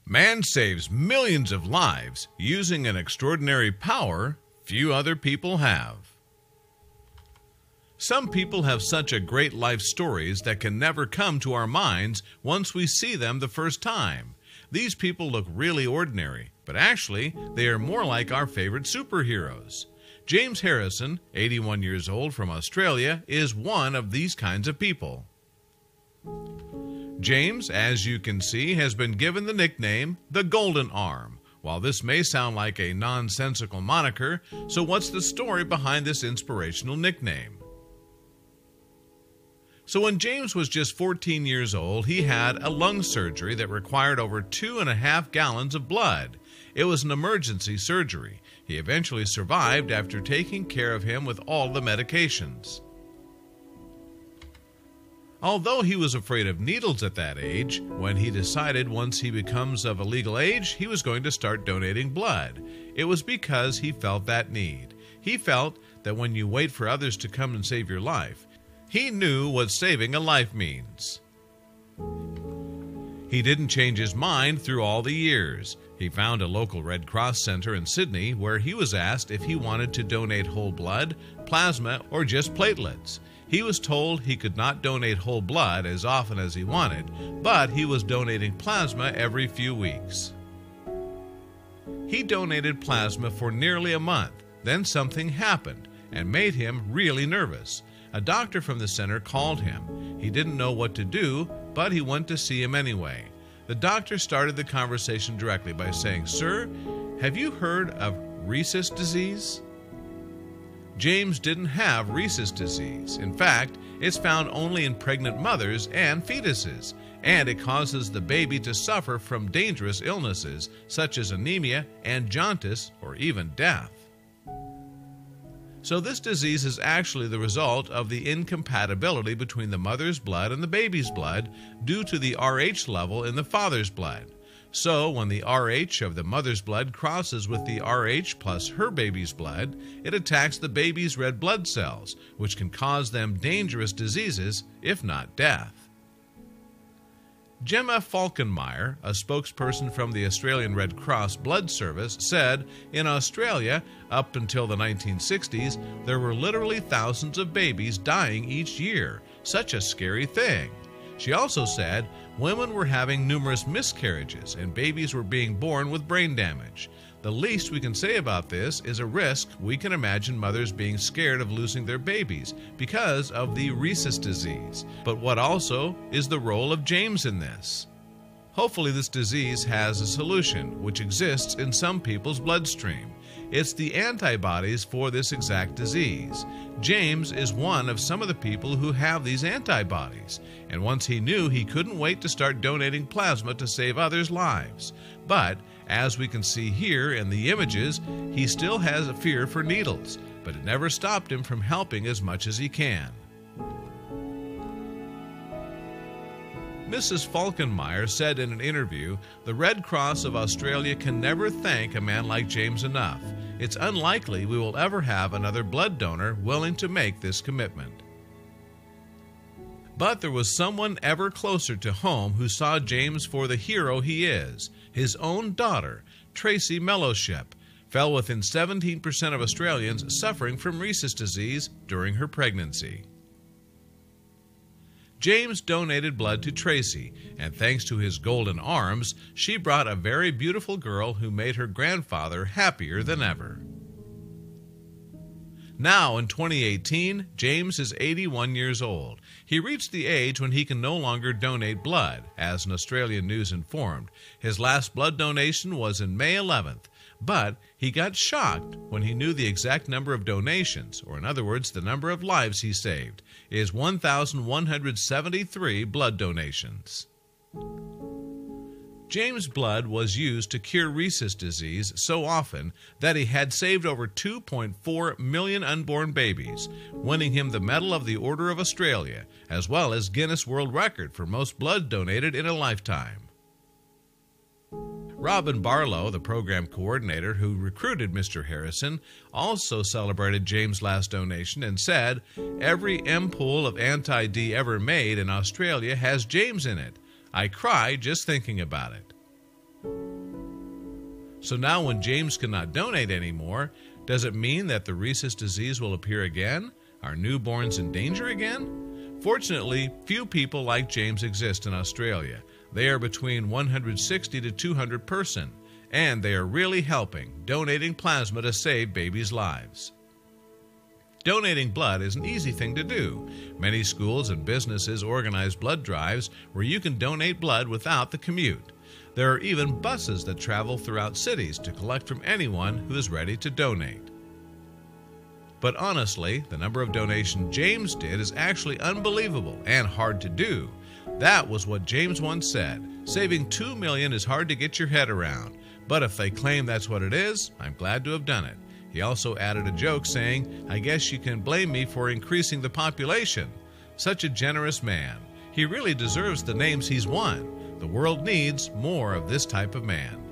Man saves millions of lives using an extraordinary power few other people have. Some people have such a great life stories that can never come to our minds once we see them the first time. These people look really ordinary, but actually they are more like our favorite superheroes. James Harrison, 81 years old from Australia, is one of these kinds of people. James, as you can see, has been given the nickname the Golden Arm. While this may sound like a nonsensical moniker, so what's the story behind this inspirational nickname? So when James was just 14 years old, he had a lung surgery that required over 2.5 gallons of blood. It was an emergency surgery. He eventually survived after taking care of him with all the medications. Although he was afraid of needles at that age, when he decided once he becomes of a legal age, he was going to start donating blood. It was because he felt that need. He felt that when you wait for others to come and save your life, he knew what saving a life means. He didn't change his mind through all the years. He found a local Red Cross center in Sydney where he was asked if he wanted to donate whole blood, plasma, or just platelets. He was told he could not donate whole blood as often as he wanted, but he was donating plasma every few weeks. He donated plasma for nearly a month. Then something happened and made him really nervous. A doctor from the center called him. He didn't know what to do, but he went to see him anyway. The doctor started the conversation directly by saying, "Sir, have you heard of rhesus disease?" James didn't have rhesus disease. In fact, it's found only in pregnant mothers and fetuses, and it causes the baby to suffer from dangerous illnesses such as anemia and jaundice or even death. So this disease is actually the result of the incompatibility between the mother's blood and the baby's blood due to the Rh level in the father's blood. So when the Rh of the mother's blood crosses with the Rh plus her baby's blood, it attacks the baby's red blood cells, which can cause them dangerous diseases, if not death. Gemma Falkenmeyer, a spokesperson from the Australian Red Cross Blood Service, said, in Australia, up until the 1960s, there were literally thousands of babies dying each year. Such a scary thing. She also said women were having numerous miscarriages and babies were being born with brain damage. The least we can say about this is a risk we can imagine mothers being scared of losing their babies because of the rhesus disease. But what also is the role of James in this? Hopefully this disease has a solution, which exists in some people's bloodstream. It's the antibodies for this exact disease. James is one of some of the people who have these antibodies, and once he knew he couldn't wait to start donating plasma to save others' lives. But, as we can see here in the images, he still has a fear for needles, but it never stopped him from helping as much as he can. Mrs. Falkenmeyer said in an interview, "The Red Cross of Australia can never thank a man like James enough. It's unlikely we will ever have another blood donor willing to make this commitment." But there was someone ever closer to home who saw James for the hero he is. His own daughter, Tracy Mellowship, fell within 17% of Australians suffering from rhesus disease during her pregnancy. James donated blood to Tracy, and thanks to his golden arms, she brought a very beautiful girl who made her grandfather happier than ever. Now, in 2018, James is 81 years old. He reached the age when he can no longer donate blood, as an Australian News informed. His last blood donation was in May 11th, but he got shocked when he knew the exact number of donations, or in other words, the number of lives he saved, is 1,173 blood donations. James' blood was used to cure rhesus disease so often that he had saved over 2.4 million unborn babies, winning him the Medal of the Order of Australia, as well as Guinness World Record for most blood donated in a lifetime. Robin Barlow, the program coordinator who recruited Mr. Harrison, also celebrated James' last donation and said, "Every ampoule of anti-D ever made in Australia has James in it. I cry just thinking about it." So now when James cannot donate anymore, does it mean that the rhesus disease will appear again? Are newborns in danger again? Fortunately, few people like James exist in Australia. They are between 160 to 200 person, and they are really helping, donating plasma to save babies' lives. Donating blood is an easy thing to do. Many schools and businesses organize blood drives where you can donate blood without the commute. There are even buses that travel throughout cities to collect from anyone who is ready to donate. But honestly, the number of donations James did is actually unbelievable and hard to do. That was what James once said. Saving $2 million is hard to get your head around, but if they claim that's what it is, I'm glad to have done it. He also added a joke saying, "I guess you can blame me for increasing the population." Such a generous man. He really deserves the names he's won. The world needs more of this type of man.